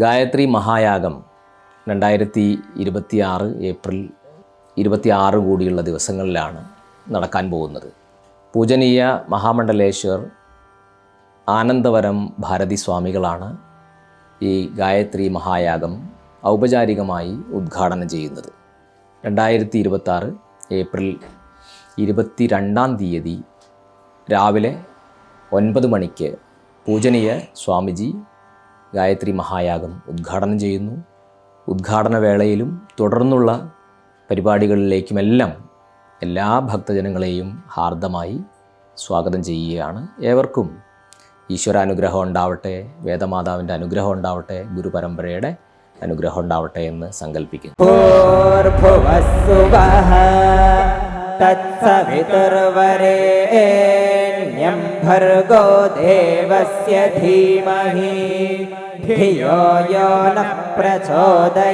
Gayathri മഹായാഗം 2026 April 26 കൂടിയുള്ള ദിവസങ്ങളിലാണ് നടക്കാൻ പോകുന്നത്. പൂജനീയ മഹാമണ്ഡലേശ്വർ ആനന്ദവരം ഭാരതി സ്വാമികളാണ് ഈ ഗായത്രി മഹായാഗം ഔപചാരികമായി ഉദ്ഘാടനം ചെയ്യുന്നത്. 2026 ഏപ്രിൽ 22 തീയതി രാവിലെ 9 മണിക്ക് പൂജനീയ സ്വാമിജി ഗായത്രി മഹായാഗം ഉദ്ഘാടനം ചെയ്യുന്നു. ഉദ്ഘാടന വേളയിലും തുടർന്നുള്ള പരിപാടികളിലേക്കുമെല്ലാം എല്ലാ ഭക്തജനങ്ങളെയും ഹാർദമായി സ്വാഗതം ചെയ്യുകയാണ്. ഏവർക്കും ഈശ്വരാനുഗ്രഹം ഉണ്ടാവട്ടെ, വേദമാതാവിൻ്റെ അനുഗ്രഹം ഉണ്ടാവട്ടെ, ഗുരുപരമ്പരയുടെ അനുഗ്രഹം ഉണ്ടാവട്ടെ എന്ന് സങ്കല്പിക്കുന്നു. തത്സവിതുർവരേണ്യം ഭർഗോ ദേവസ്യ ധീമഹി ധിയോ യോ നഃ പ്രചോദയാത്.